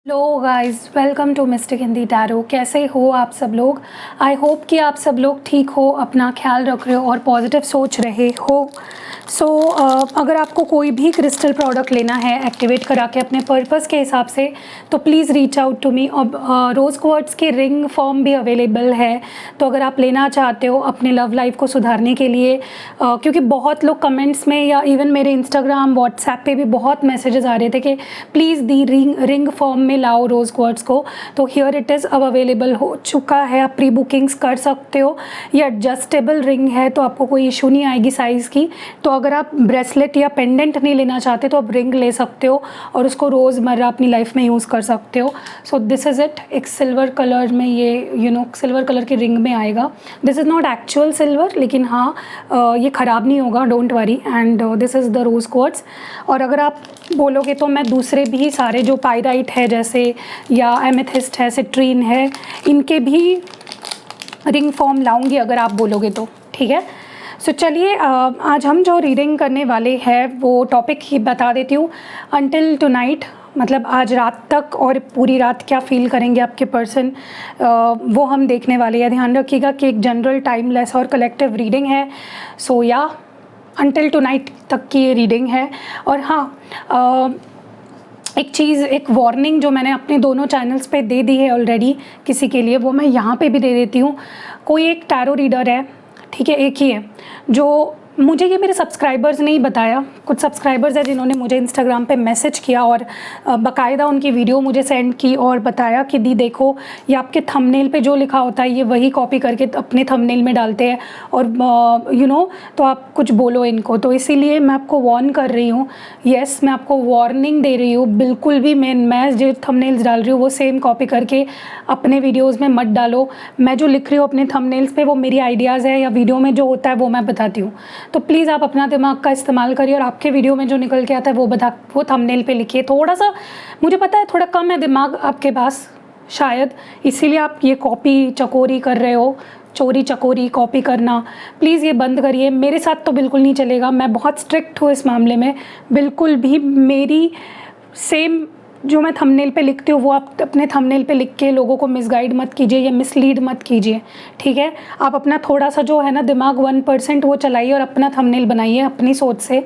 Hello guys, welcome to Mystic Hindi Tarot. कैसे हो आप सब लोग? आई होप कि आप सब लोग ठीक हो, अपना ख्याल रख रहे हो और पॉजिटिव सोच रहे हो। अगर आपको कोई भी क्रिस्टल प्रोडक्ट लेना है एक्टिवेट करा के अपने पर्पस के हिसाब से, तो please reach out to me. अब रोज़ क्वार्ट्स के रिंग फॉर्म भी अवेलेबल है, तो अगर आप लेना चाहते हो अपने लव लाइफ को सुधारने के लिए, क्योंकि बहुत लोग कमेंट्स में या इवन मेरे इंस्टाग्राम व्हाट्सएप पे भी बहुत मैसेजेस आ रहे थे कि प्लीज़ दी रिंग फॉर्म में लाओ रोज़ क्वार्ट्स को। तो हियर इट इज़, अब अवेलेबल हो चुका है। आप प्री बुकिंग्स कर सकते हो। ये एडजस्टेबल रिंग है, तो आपको कोई इशू नहीं आएगी साइज़ की। तो अगर आप ब्रेसलेट या पेंडेंट नहीं लेना चाहते तो आप रिंग ले सकते हो और उसको रोज़मर्रा अपनी लाइफ में यूज़ कर सकते हो। So this is it. एक सिल्वर कलर में ये सिल्वर कलर की रिंग में आएगा। This is not actual silver, लेकिन हाँ ये ख़राब नहीं होगा, don't worry. And this is the rose quartz. और अगर आप बोलोगे तो मैं दूसरे भी सारे जो पाइराइट है जैसे, या एमेथिस्ट है, सिट्रीन है, इनके भी रिंग फॉर्म लाऊंगी अगर आप बोलोगे तो, ठीक है। सो चलिए, आज हम जो रीडिंग करने वाले हैं वो टॉपिक ही बता देती हूँ। अनटिल टू नाइट, मतलब आज रात तक, और पूरी रात क्या फील करेंगे आपके पर्सन, वो हम देखने वाले हैं। ध्यान रखिएगा कि एक जनरल, टाइमलेस और कलेक्टिव रीडिंग है। सो या अनटिल टू नाइट तक की ये रीडिंग है। और हाँ, एक चीज़, एक वार्निंग जो मैंने अपने दोनों चैनल्स पे दे दी है ऑलरेडी किसी के लिए, वो मैं यहाँ पे भी दे देती हूँ। कोई एक टैरो रीडर है, ठीक है, एक ही है, जो मुझे ये मेरे सब्सक्राइबर्स ने ही बताया। कुछ सब्सक्राइबर्स हैं जिन्होंने मुझे इंस्टाग्राम पे मैसेज किया और बाकायदा उनकी वीडियो मुझे सेंड की और बताया कि दी देखो, ये आपके थंबनेल पे जो लिखा होता है ये वही कॉपी करके अपने थंबनेल में डालते हैं, और तो आप कुछ बोलो इनको। तो इसीलिए मैं आपको वार्न कर रही हूँ। येस, मैं आपको वार्निंग दे रही हूँ। बिल्कुल भी मैं जो थंबनेल्स डाल रही हूँ वो सेम कॉपी करके अपने वीडियोज़ में मत डालो। मैं जो लिख रही हूँ अपने थंबनेल्स पे वो मेरी आइडियाज़ है, या वीडियो में जो होता है वो मैं बताती हूँ। तो प्लीज़ आप अपना दिमाग का इस्तेमाल करिए और आपके वीडियो में जो निकल के आता है वो थंबनेल पे लिखिए। थोड़ा सा, मुझे पता है थोड़ा कम है दिमाग आपके पास शायद, इसीलिए आप ये कॉपी चकोरी कर रहे हो। चोरी चकोरी कॉपी करना प्लीज़ ये बंद करिए। मेरे साथ तो बिल्कुल नहीं चलेगा, मैं बहुत स्ट्रिक्ट हूँ इस मामले में। बिल्कुल भी मेरी सेम जो मैं थंबनेल पे लिखती हूँ वो आप अपने थंबनेल पे लिख के लोगों को मिसगाइड मत कीजिए या मिसलीड मत कीजिए, ठीक है। आप अपना थोड़ा सा जो है ना दिमाग 1% वो चलाइए और अपना थंबनेल बनाइए अपनी सोच से।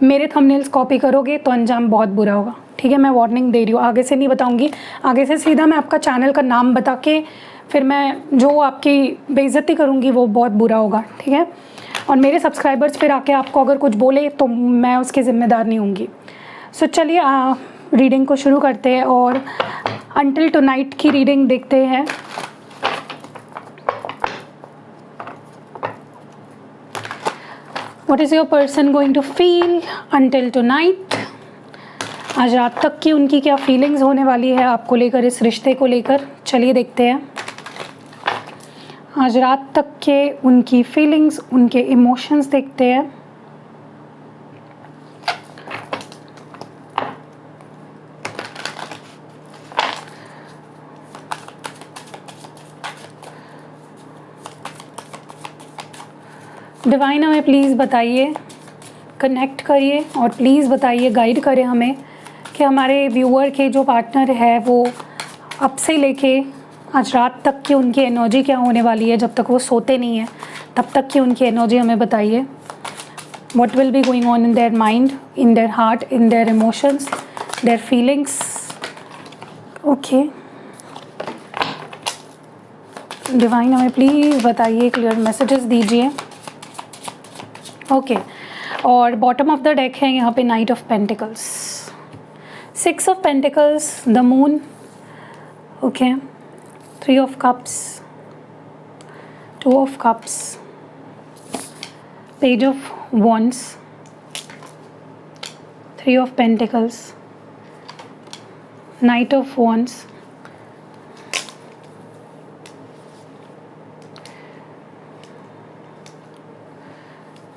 मेरे थंबनेल्स कॉपी करोगे तो अंजाम बहुत बुरा होगा, ठीक है। मैं वार्निंग दे रही हूँ, आगे से नहीं बताऊँगी। आगे से सीधा मैं आपका चैनल का नाम बता के फिर मैं जो आपकी बेइज्जती करूँगी वो बहुत बुरा होगा, ठीक है। और मेरे सब्सक्राइबर्स फिर आके आपको अगर कुछ बोले तो मैं उसकी ज़िम्मेदार नहीं होंगी। सो चलिए रीडिंग को शुरू करते हैं और अनटिल टू नाइट की रीडिंग देखते हैं। What is your person going to feel until tonight? आज रात तक की उनकी क्या फीलिंग्स होने वाली है आपको लेकर, इस रिश्ते को लेकर। चलिए देखते हैं आज रात तक के उनकी फीलिंग्स, उनके इमोशंस देखते हैं। डिवाइन हमें प्लीज़ बताइए, कनेक्ट करिए और प्लीज़ बताइए, गाइड करें हमें कि हमारे व्यूअर के जो पार्टनर है वो अब से लेके आज रात तक की उनकी एनर्जी क्या होने वाली है। जब तक वो सोते नहीं हैं तब तक की उनकी एनर्जी हमें बताइए। What will be going on in their mind, in their heart, in their emotions, their feelings. Okay, divine हमें प्लीज़ बताइए, क्लियर मैसेजेस दीजिए। ओके, और बॉटम ऑफ द डेक है यहाँ पे night of pentacles, 6 of pentacles, the moon, okay, 3 of cups, 2 of cups, page of wands, 3 of pentacles, night of wands,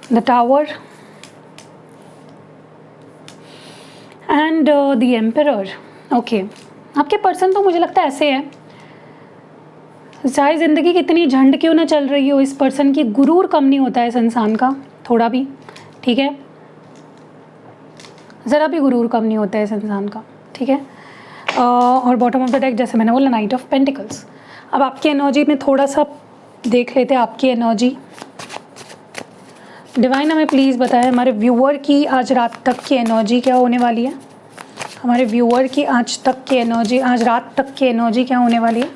the tower and the emperor. Okay, आपके person तो मुझे लगता है ऐसे है, चाहे ज़िंदगी कितनी झंड क्यों ना चल रही हो, इस पर्सन की गुरूर कम नहीं होता है इस इंसान का, थोड़ा भी, ठीक है, ज़रा भी गुरूर कम नहीं होता है इस इंसान का, ठीक है। और बॉटम ऑफ द डेक जैसे मैंने बोला नाइट ऑफ पेंटिकल्स। अब आपकी एनर्जी में थोड़ा सा देख लेते हैं आपकी एनर्जी। डिवाइन हमें प्लीज़ बताएं हमारे व्यूअर की आज रात तक की एनर्जी क्या होने वाली है। हमारे व्यूअर की आज तक की एनर्जी, आज रात तक की एनर्जी क्या होने वाली है।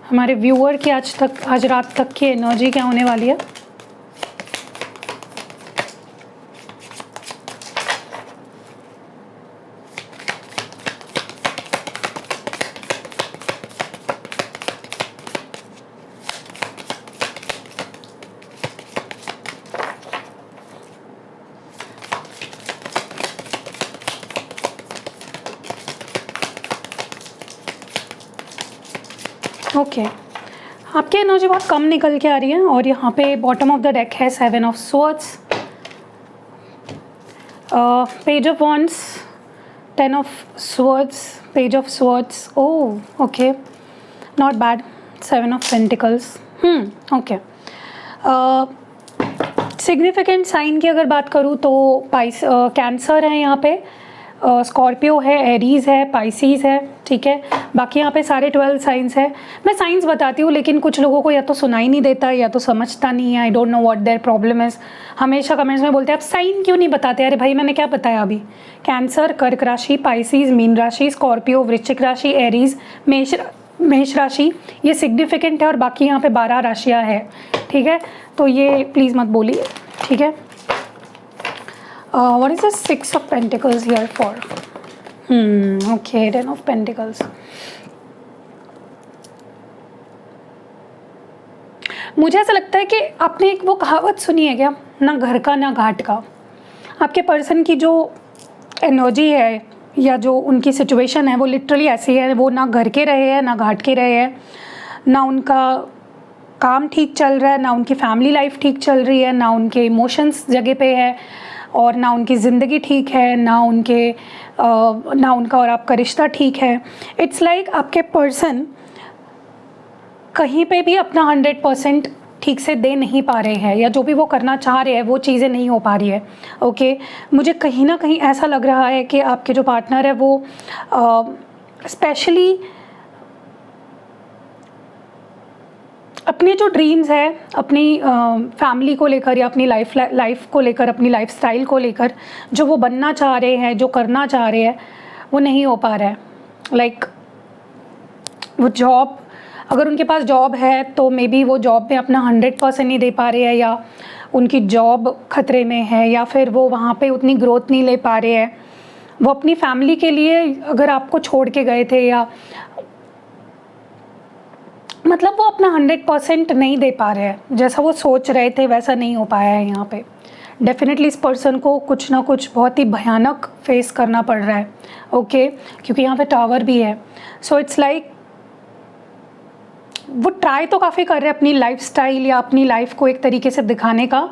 हमारे व्यूअर की आज रात तक की एनर्जी क्या होने वाली है। ओके आपकी एनर्जी बहुत कम निकल के आ रही है और यहाँ पे बॉटम ऑफ द डेक है 7 of swords, page of wands, 10 of swords, page of swords. Oh okay not bad, 7 of pentacles. Okay significant sign की अगर बात करूँ तो कैंसर है यहाँ पे, स्कॉर्पियो है, एरीज़ है, पाइसीज़ है, ठीक है। बाकी यहाँ पे सारे 12 साइंस है। मैं साइंस बताती हूँ लेकिन कुछ लोगों को या तो सुनाई नहीं देता या तो समझता नहीं है। I don't know what their problem is. हमेशा कमेंट्स में बोलते हैं आप साइन क्यों नहीं बताते। अरे भाई मैंने क्या बताया अभी। कैंसर, कर्क राशि, पाइसीज़, मीन राशि, स्कॉर्पियो, वृश्चिक राशि, एरीज़, मेष राशि, ये सिग्निफिकेंट है और बाकी यहाँ पे 12 राशियाँ हैं, ठीक है। तो ये प्लीज़ मत बोलिए, ठीक है। What is the 6 of Pentacles here for? Okay, 10 of Pentacles. मुझे ऐसा लगता है कि आपने एक वो कहावत सुनी है क्या, ना घर का ना घाट का। आपके पर्सन की जो एनर्जी है या जो उनकी सिचुएशन है वो लिटरली ऐसी है, वो ना घर के रहे हैं ना घाट के रहे हैं, ना उनका काम ठीक चल रहा है, ना उनकी फैमिली लाइफ ठीक चल रही है, ना उनके इमोशंस जगह पे है और ना उनकी ज़िंदगी ठीक है, ना उनका और आपका रिश्ता ठीक है। इट्स लाइक आपके पर्सन कहीं पे भी अपना 100% ठीक से दे नहीं पा रहे हैं या जो भी वो करना चाह रहे हैं वो चीज़ें नहीं हो पा रही है। ओके मुझे कहीं ना कहीं ऐसा लग रहा है कि आपके जो पार्टनर है वो स्पेशली अपने जो ड्रीम्स है, अपनी फैमिली को लेकर या अपनी लाइफ को लेकर, अपनी लाइफस्टाइल को लेकर जो वो बनना चाह रहे हैं, जो करना चाह रहे हैं, वो नहीं हो पा रहा है। लाइक वो जॉब, अगर उनके पास जॉब है तो मे बी वो जॉब में अपना 100% नहीं दे पा रहे हैं या उनकी जॉब खतरे में है या फिर वो वहाँ पे उतनी ग्रोथ नहीं ले पा रहे हैं। वो अपनी फैमिली के लिए अगर आपको छोड़ के गए थे या मतलब वो अपना 100% नहीं दे पा रहे हैं, जैसा वो सोच रहे थे वैसा नहीं हो पाया है यहाँ पे। डेफिनेटली इस पर्सन को कुछ ना कुछ बहुत ही भयानक फेस करना पड़ रहा है। ओके क्योंकि यहाँ पे टावर भी है। सो इट्स लाइक वो ट्राई तो काफ़ी कर रहे हैं अपनी लाइफस्टाइल या अपनी लाइफ को एक तरीके से दिखाने का,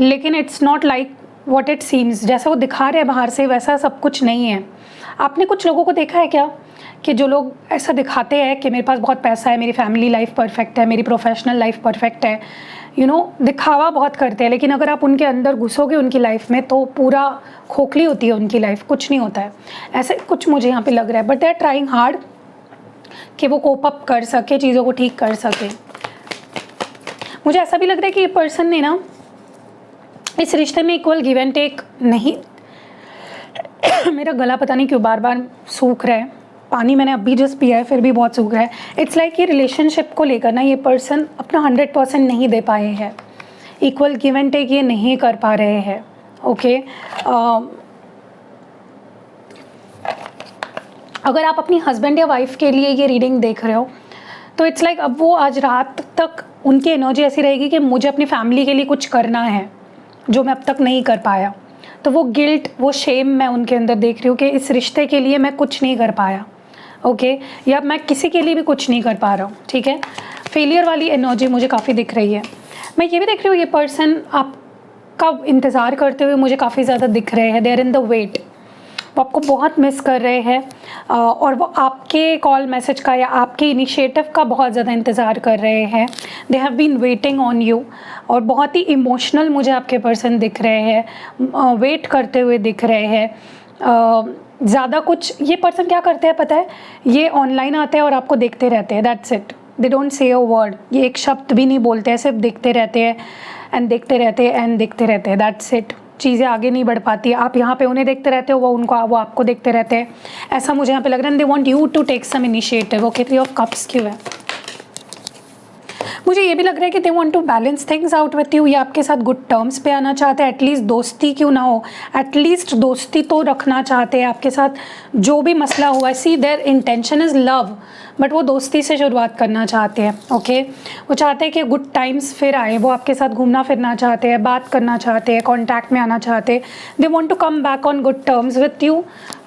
लेकिन it's not like what it seems. जैसा वो दिखा रहे हैं बाहर से वैसा सब कुछ नहीं है। आपने कुछ लोगों को देखा है क्या कि जो लोग ऐसा दिखाते हैं कि मेरे पास बहुत पैसा है, मेरी फैमिली लाइफ परफेक्ट है, मेरी प्रोफेशनल लाइफ परफेक्ट है, दिखावा बहुत करते हैं, लेकिन अगर आप उनके अंदर घुसोगे उनकी लाइफ में तो पूरा खोखली होती है उनकी लाइफ, कुछ नहीं होता है। ऐसे कुछ मुझे यहाँ पे लग रहा है, but they are trying hard कि वो कोप अप कर सके, चीज़ों को ठीक कर सके। मुझे ऐसा भी लग रहा है कि ये पर्सन ने ना इस रिश्ते में इक्वल गिव एंड टेक नहीं मेरा गला पता नहीं क्यों बार बार सूख रहा है, पानी मैंने अभी जस्ट पिया है फिर भी बहुत सूख रहा है। इट्स लाइक ये रिलेशनशिप को लेकर ना ये पर्सन अपना 100% नहीं दे पाए हैं, इक्वल गिव एंड टेक ये नहीं कर पा रहे हैं। ओके अगर आप अपनी हस्बैंड या वाइफ के लिए ये रीडिंग देख रहे हो तो इट्स लाइक अब वो आज रात तक उनकी एनर्जी ऐसी रहेगी कि मुझे अपनी फैमिली के लिए कुछ करना है जो मैं अब तक नहीं कर पाया। तो वो गिल्ट, वो शेम मैं उनके अंदर देख रही हूँ कि इस रिश्ते के लिए मैं कुछ नहीं कर पाया। ओके या मैं किसी के लिए भी कुछ नहीं कर पा रहा हूँ, ठीक है। फेलियर वाली एनर्जी मुझे काफ़ी दिख रही है। मैं ये भी देख रही हूँ ये पर्सन आपका इंतज़ार करते हुए मुझे काफ़ी ज़्यादा दिख रहे हैं। They are in the wait, वो आपको बहुत मिस कर रहे हैं और वो आपके कॉल मैसेज का या आपके इनिशिएटिव का बहुत ज़्यादा इंतज़ार कर रहे हैं। They have been waiting on you और बहुत ही इमोशनल मुझे आपके पर्सन दिख रहे हैं, वेट करते हुए दिख रहे हैं। ज़्यादा कुछ ये पर्सन क्या करते हैं पता है, ये ऑनलाइन आते हैं और आपको देखते रहते हैं, that's it. They don't say a word, ये एक शब्द भी नहीं बोलते हैं, सिर्फ देखते रहते हैं एंड देखते रहते हैं एंड देखते रहते हैं, दैट्स इट। चीज़ें आगे नहीं बढ़ पाती, आप यहाँ पे उन्हें देखते रहते हो, वो आपको देखते रहते हैं, ऐसा मुझे यहाँ पे लग रहा है। They want you to take some initiative. Okay, 3 of cups क्यों है? मुझे ये भी लग रहा है कि they want to balance things out with you, या आपके साथ गुड टर्म्स पे आना चाहते हैं, एटलीस्ट दोस्ती क्यों ना हो, एटलीस्ट दोस्ती तो रखना चाहते हैं आपके साथ। जो भी मसला हुआ है, see their intention is love, but वो दोस्ती से शुरुआत करना चाहते हैं। ओके, वो चाहते हैं कि गुड टाइम्स फिर आए, वो आपके साथ घूमना फिरना चाहते हैं, बात करना चाहते हैं, कॉन्टैक्ट में आना चाहते हैं। They want to come back on good terms with you,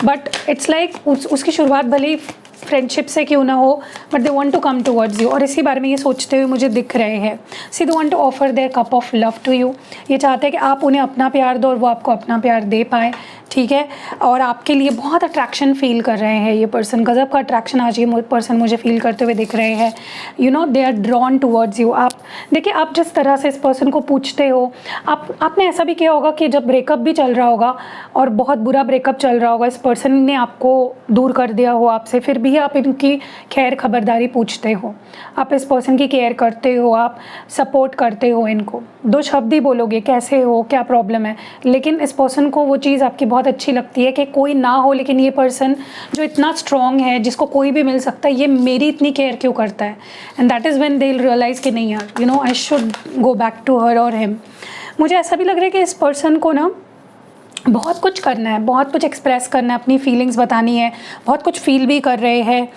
but it's like उसकी शुरुआत भले ही फ्रेंडशिप से क्यों ना हो, but they want to come towards you, और इसी बारे में ये सोचते हुए मुझे दिख रहे हैं। See they want to offer their cup of love to you, ये चाहते हैं कि आप उन्हें अपना प्यार दो और वो आपको अपना प्यार दे पाए, ठीक है। और आपके लिए बहुत अट्रैक्शन फील कर रहे हैं ये पर्सन, गज़ब का अट्रैक्शन आज ये पर्सन मुझे फील करते हुए दिख रहे हैं। You know they are drawn towards you. आप देखिए, आप जिस तरह से इस पर्सन को पूछते हो, आपने ऐसा भी किया होगा कि जब ब्रेकअप भी चल रहा होगा और बहुत बुरा ब्रेकअप चल रहा होगा, इस पर्सन ने आपको दूर कर दिया हो आपसे, फिर भी आप इनकी खैर खबरदारी पूछते हो, आप इस पर्सन की केयर करते हो, आप सपोर्ट करते हो इनको। 2 शब्द ही बोलोगे, कैसे हो, क्या प्रॉब्लम है, लेकिन इस पर्सन को वो चीज़ आपकी बहुत अच्छी लगती है कि कोई ना हो लेकिन ये पर्सन जो इतना स्ट्रॉन्ग है, जिसको कोई भी मिल सकता है, ये मेरी इतनी केयर क्यों करता है। And that is when they will realise कि नहीं यार, you know I should go back to her और हिम। मुझे ऐसा भी लग रहा है कि इस पर्सन को ना बहुत कुछ करना है, बहुत कुछ एक्सप्रेस करना है, अपनी फीलिंग्स बतानी है, बहुत कुछ फील भी कर रहे हैं,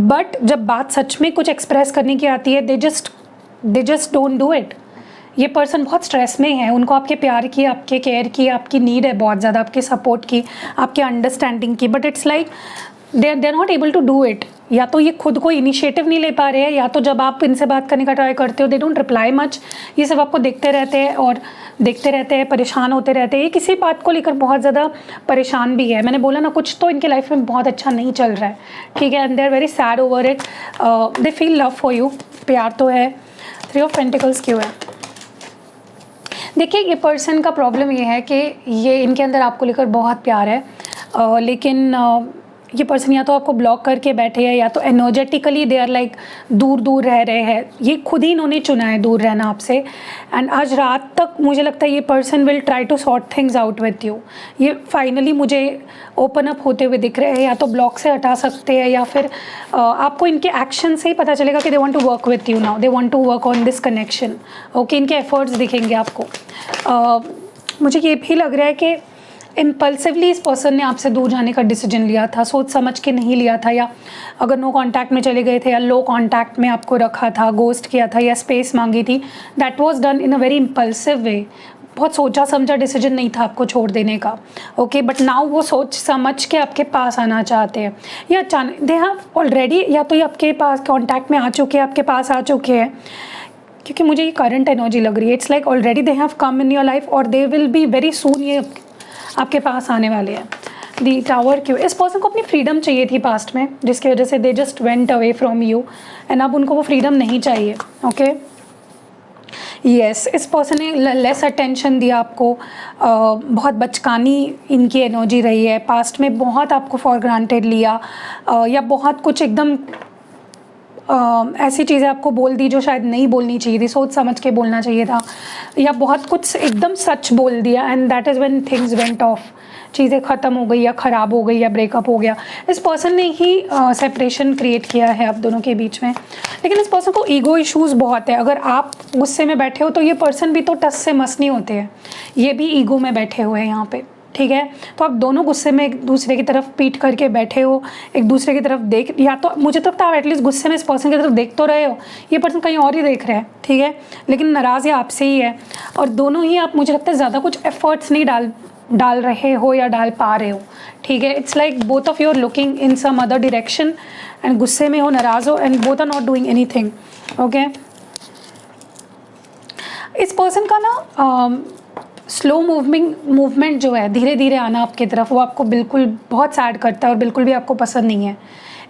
बट जब बात सच में कुछ एक्सप्रेस करने की आती है, they just don't do it. ये पर्सन बहुत स्ट्रेस में है, उनको आपके प्यार की, आपके केयर की, आपकी नीड है बहुत ज़्यादा, आपके सपोर्ट की, आपके अंडरस्टैंडिंग की, but it's like they are not able to do it. या तो ये खुद को इनिशिएटिव नहीं ले पा रहे हैं, या तो जब आप इनसे बात करने का ट्राई करते हो, दे डोंट रिप्लाई मच, ये सब आपको देखते रहते हैं और देखते रहते हैं, परेशान होते रहते हैं। ये किसी बात को लेकर बहुत ज़्यादा परेशान भी है। मैंने बोला ना, कुछ तो इनके लाइफ में बहुत अच्छा नहीं चल रहा है, ठीक है, and they are very sad over it. They feel love for you, प्यार तो है। 3 ऑफ पेंटिकल्स क्यों है? देखिए, ये पर्सन का प्रॉब्लम ये है कि ये इनके अंदर आपको लेकर बहुत प्यार है, लेकिन ये पर्सन या तो आपको ब्लॉक करके बैठे हैं, या तो एनर्जेटिकली दे आर लाइक दूर दूर रह रहे हैं। ये खुद ही इन्होंने चुना है दूर रहना आपसे, एंड आज रात तक मुझे लगता है ये person will try to sort things out with you. ये फाइनली मुझे ओपन अप होते हुए दिख रहे हैं, या तो ब्लॉक से हटा सकते हैं, या फिर आपको इनके एक्शन से ही पता चलेगा कि they want to work with you now, they want to work on this connection. Okay, इनके एफर्ट्स दिखेंगे आपको। मुझे ये भी लग रहा है कि इम्पल्सिवली इस पर्सन ने आपसे दूर जाने का डिसीजन लिया था, सोच समझ के नहीं लिया था, या अगर नो कांटेक्ट में चले गए थे, या लो कांटेक्ट में आपको रखा था, गोस्ट किया था, या स्पेस मांगी थी, that was done in a very impulsive way. बहुत सोचा समझा डिसीजन नहीं था आपको छोड़ देने का। ओके, बट नाउ वो सोच समझ के आपके पास आना चाहते हैं, या अचानक दे हैव ऑलरेडी, या तो ये आपके पास कांटेक्ट में आ चुके हैं, आपके पास आ चुके हैं, क्योंकि मुझे ये करंट एनर्जी लग रही है। It's like already they have come in your life, और they will be very soon, ये आपके पास आने वाले हैं। दी टावर क्यों? इस पर्सन को अपनी फ्रीडम चाहिए थी पास्ट में, जिसकी वजह से they just went away from you, and अब उनको वो फ्रीडम नहीं चाहिए। ओके, यस, इस पर्सन ने लेस अटेंशन दिया आपको, बहुत बचकानी इनकी एनर्जी रही है, पास्ट में बहुत आपको फॉर ग्रांटेड लिया, या बहुत कुछ एकदम ऐसी चीज़ें आपको बोल दी जो शायद नहीं बोलनी चाहिए थी, सोच समझ के बोलना चाहिए था, या बहुत कुछ एकदम सच बोल दिया, and that is when things went of, चीज़ें ख़त्म हो गई, या ख़राब हो गई, या ब्रेकअप हो गया। इस पर्सन ने ही सेपरेशन क्रिएट किया है आप दोनों के बीच में। लेकिन इस पर्सन को ईगो इश्यूज़ बहुत है। अगर आप गुस्से में बैठे हो तो ये पर्सन भी तो टस से मस नहीं होते हैं, ये भी ईगो में बैठे हुए हैं यहाँ पे, ठीक है। तो आप दोनों गुस्से में एक दूसरे की तरफ पीट करके बैठे हो, एक दूसरे की तरफ देख, या तो मुझे तो लगता है आप एटलीस्ट गुस्से में इस पर्सन की तरफ देख तो रहे हो, ये पर्सन कहीं और ही देख रहा है, ठीक है, लेकिन नाराज़ या आपसे ही है। और दोनों ही आप, मुझे लगता है ज़्यादा कुछ एफर्ट्स नहीं डाल रहे हो या डाल पा रहे हो, ठीक है। It's like both of you are looking in some other direction, and गुस्से में हो, नाराज़ हो, and both are not doing anything. Okay, इस पर्सन का ना स्लो मूवमेंट जो है, धीरे धीरे आना आपकी तरफ, वो आपको बिल्कुल बहुत सैड करता है और बिल्कुल भी आपको पसंद नहीं है।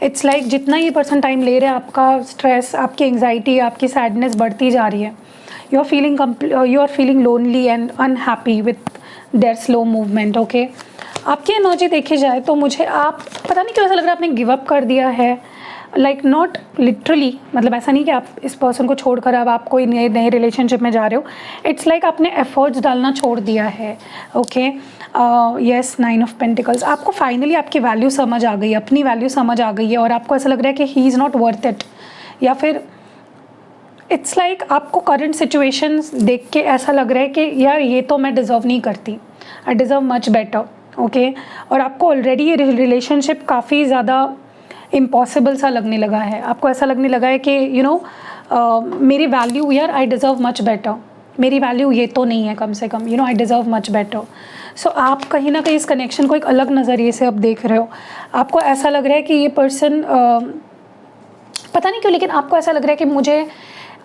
इट्स लाइक जितना ये पर्सन टाइम ले रहा है, आपका स्ट्रेस, आपकी एंग्जाइटी, आपकी सैडनेस बढ़ती जा रही है। You are feeling lonely and unhappy with their slow movement. Okay, आपकी एनर्जी देखी जाए तो मुझे आप पता नहीं क्यों ऐसा लग रहा है आपने गिव अप कर दिया है। लाइक नॉट लिटरली, मतलब ऐसा नहीं कि आप इस पर्सन को छोड़कर अब आप कोई नए रिलेशनशिप में जा रहे हो। इट्स लाइक आपने एफर्ट्स डालना छोड़ दिया है। Okay, yes, 9 of pentacles. आपको फाइनली आपकी वैल्यू समझ आ गई, अपनी वैल्यू समझ आ गई है और आपको ऐसा लग रहा है कि he is not worth it, या फिर इट्स लाइक आपको करंट सिचुएशंस देख के ऐसा लग रहा है कि यार ये तो मैं डिज़र्व नहीं करती, आई डिज़र्व मच बेटर। ओके, और आपको ऑलरेडी ये रिलेशनशिप काफ़ी ज़्यादा इम्पॉसिबल सा लगने लगा है। आपको ऐसा लगने लगा है कि यू नो मेरी वैल्यू, यार आई डिज़र्व मच बेटर, मेरी वैल्यू ये तो नहीं है कम से कम, you know I deserve much better. So आप कहीं ना कहीं इस कनेक्शन को एक अलग नज़रिए से अब देख रहे हो। आपको ऐसा लग रहा है कि ये पर्सन पता नहीं क्यों, लेकिन आपको ऐसा लग रहा है कि मुझे,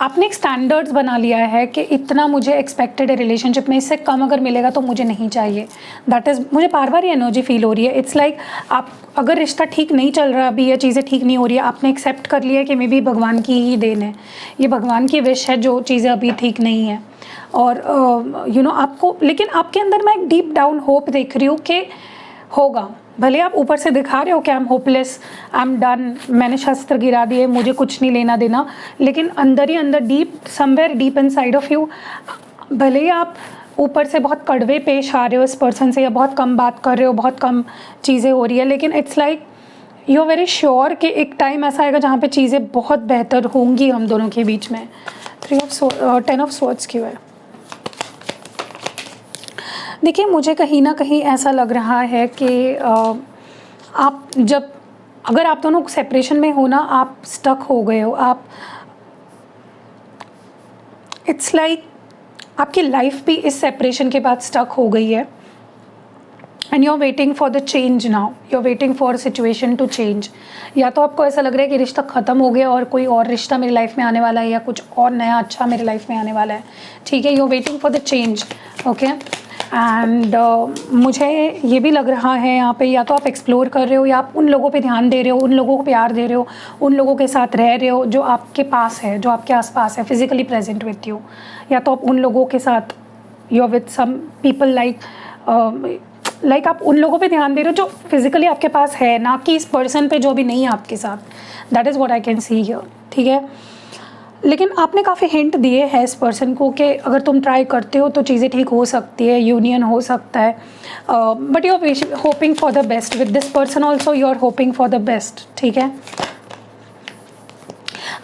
आपने एक स्टैंडर्ड्स बना लिया है कि इतना मुझे एक्सपेक्टेड है रिलेशनशिप में, इससे कम अगर मिलेगा तो मुझे नहीं चाहिए। दैट इज़, मुझे बार बार ये एनर्जी फील हो रही है। इट्स लाइक आप अगर रिश्ता ठीक नहीं चल रहा अभी, या चीज़ें ठीक नहीं हो रही है, आपने एक्सेप्ट कर लिया कि मे बी भगवान की ही देन है, ये भगवान की विश है जो चीज़ें अभी ठीक नहीं है। और यू नो आपको, लेकिन आपके अंदर मैं एक डीप डाउन होप देख रही हूँ कि होगा। भले आप ऊपर से दिखा रहे हो कि I am hopeless, I am done, मैंने शस्त्र गिरा दिए, मुझे कुछ नहीं लेना देना, लेकिन अंदर ही अंदर deep, somewhere deep inside of you, भले ही आप ऊपर से बहुत कड़वे पेश आ रहे हो इस पर्सन से, या बहुत कम बात कर रहे हो, बहुत कम चीज़ें हो रही है, लेकिन it's like you are very sure कि एक टाइम ऐसा आएगा जहाँ पे चीज़ें बहुत बेहतर होंगी हम दोनों के बीच में। 10 ऑफ स्वॉर्ड्स क्यों है? देखिए, मुझे कहीं ना कहीं ऐसा लग रहा है कि आप जब, अगर आप दोनों सेपरेशन में हो ना, आप स्टक हो गए हो, आप, इट्स लाइक आपकी लाइफ भी इस सेपरेशन के बाद स्टक हो गई है and you are waiting for the change now, you are waiting for situation to change. या तो आपको ऐसा लग रहा है कि रिश्ता ख़त्म हो गया और कोई और रिश्ता मेरी लाइफ में आने वाला है, या कुछ और नया अच्छा मेरी लाइफ में आने वाला है। ठीक है, you are waiting for the change. Okay, and मुझे ये भी लग रहा है यहाँ पे, या तो आप एक्सप्लोर कर रहे हो, या आप उन लोगों पे ध्यान दे रहे हो, उन लोगों को प्यार दे रहे हो, उन लोगों के साथ रह रहे हो जो आपके पास है, जो आपके आसपास है, फिजिकली प्रेजेंट विथ यू। या तो आप उन लोगों के साथ, you are with some people like आप उन लोगों पे ध्यान दे रहे हो जो फिजिकली आपके पास है, ना कि इस पर्सन पे जो अभी नहीं है आपके साथ। That is what I can see here. ठीक है, लेकिन आपने काफ़ी हिंट दिए हैं इस पर्सन को कि अगर तुम ट्राई करते हो तो चीज़ें ठीक हो सकती है, यूनियन हो सकता है, but you are hoping for the best with this person also, you are hoping for the best. ठीक है,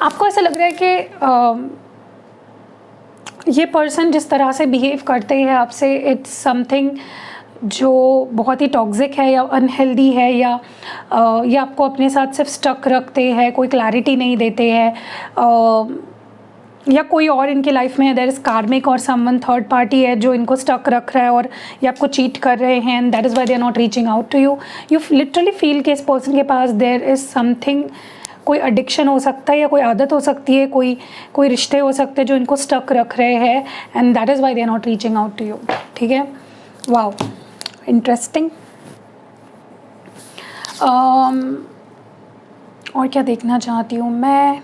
आपको ऐसा लग रहा है कि ये पर्सन जिस तरह से बिहेव करते हैं आपसे, इट्स समथिंग जो बहुत ही टॉक्सिक है या अनहेल्दी है, या आपको अपने साथ सिर्फ स्टक रखते हैं, कोई क्लैरिटी नहीं देते हैं, या कोई और इनके लाइफ में है, देयर इज़ कार्मिक और समवन थर्ड पार्टी है जो इनको स्टक रख रहा है और ये आपको चीट कर रहे हैं, and that is why they are not reaching out to you. You literally feel कि इस पर्सन के पास देयर इज़ समथिंग, कोई एडिक्शन हो सकता है, या कोई आदत हो सकती है, कोई रिश्ते हो सकते हैं जो इनको स्टक रख रहे हैं, and that is why they are not reaching out to you. ठीक है, वाओ, इंटरेस्टिंग। और क्या देखना चाहती हूँ मैं?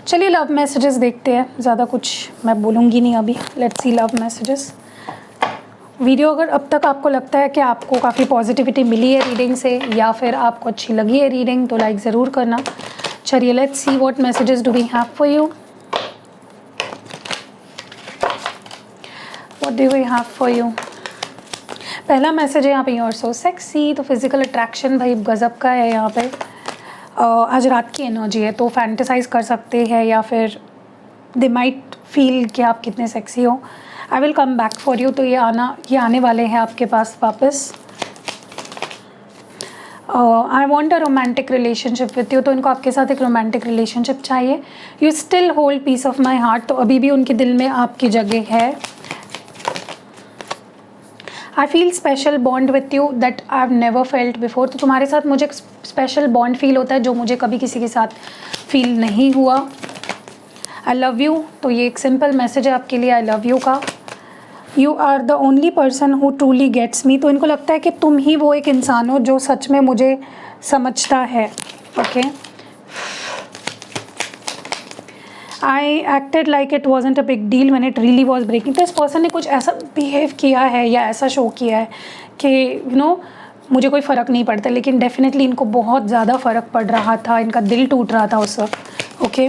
चलिए लव मैसेजेस देखते हैं, ज़्यादा कुछ मैं बोलूँगी नहीं अभी। Let's see love messages. Video अगर अब तक आपको लगता है कि आपको काफ़ी पॉजिटिविटी मिली है रीडिंग से, या फिर आपको अच्छी लगी है रीडिंग, तो लाइक ज़रूर करना। चलिए let's see what messages do we have for you. What do we have for you? पहला मैसेज है यहाँ पे, यू आर सो सेक्सी। तो फिजिकल अट्रैक्शन भाई गज़ब का है यहाँ पे। आज रात की एनर्जी है, तो फैंटेसाइज कर सकते हैं, या फिर दे माइट फील कि आप कितने सेक्सी हो। I will come back for you. तो ये आने वाले हैं आपके पास वापस। I want a romantic relationship with you. तो इनको आपके साथ एक रोमांटिक रिलेशनशिप चाहिए। You still hold piece of my heart. तो अभी भी उनके दिल में आपकी जगह है। I feel special bond with you that I have never felt before. तो तुम्हारे साथ मुझे एक स्पेशल बॉन्ड फील होता है जो मुझे कभी किसी के साथ फील नहीं हुआ। I love you. तो ये एक सिंपल मैसेज है आपके लिए, आई लव यू का। You are the only person who truly gets me. तो इनको लगता है कि तुम ही वो एक इंसान हो जो सच में मुझे समझता है। Okay, I acted like it wasn't a big deal when it really was breaking. तो इस पर्सन ने कुछ ऐसा बिहेव किया है या ऐसा शो किया है कि यू नो मुझे कोई फ़र्क नहीं पड़ता, लेकिन डेफिनेटली इनको बहुत ज़्यादा फ़र्क पड़ रहा था, इनका दिल टूट रहा था उस वक्त। Okay,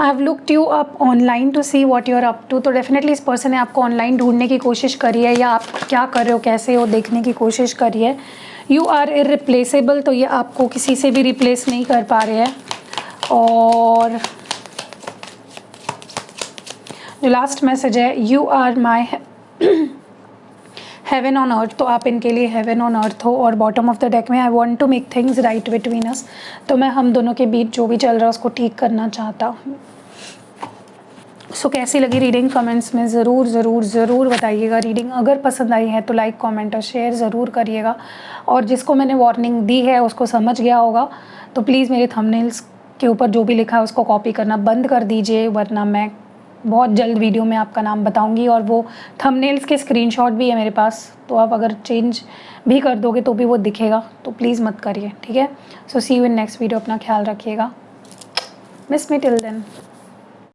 I have looked you up online to see what you are up to. तो डेफिनेटली इस पर्सन ने आपको ऑनलाइन ढूंढने की कोशिश करी है या आप क्या कर रहे हो, कैसे हो, देखने की कोशिश करी है। यू आर इररिप्लेसेबल, तो ये आपको किसी से भी रिप्लेस नहीं कर पा रहे हैं। और जो लास्ट मैसेज है, you are my heaven on earth, तो आप इनके लिए हेवन ऑन अर्थ हो। और बॉटम ऑफ द डेक में I want to make things right between us, तो मैं हम दोनों के बीच जो भी चल रहा है उसको ठीक करना चाहता हूँ। सो कैसी लगी रीडिंग कमेंट्स में ज़रूर ज़रूर ज़रूर बताइएगा। रीडिंग अगर पसंद आई है तो लाइक कमेंट और शेयर ज़रूर करिएगा। और जिसको मैंने वार्निंग दी है उसको समझ गया होगा, तो प्लीज़ मेरे थंबनेल्स के ऊपर जो भी लिखा है उसको कॉपी करना बंद कर दीजिए, वरना मैं बहुत जल्द वीडियो में आपका नाम बताऊंगी। और वो थंबनेल्स के स्क्रीनशॉट भी है मेरे पास, तो आप अगर चेंज भी कर दोगे तो भी वो दिखेगा, तो प्लीज़ मत करिए, ठीक है। So see you in next video. अपना ख्याल रखिएगा। Miss me till then.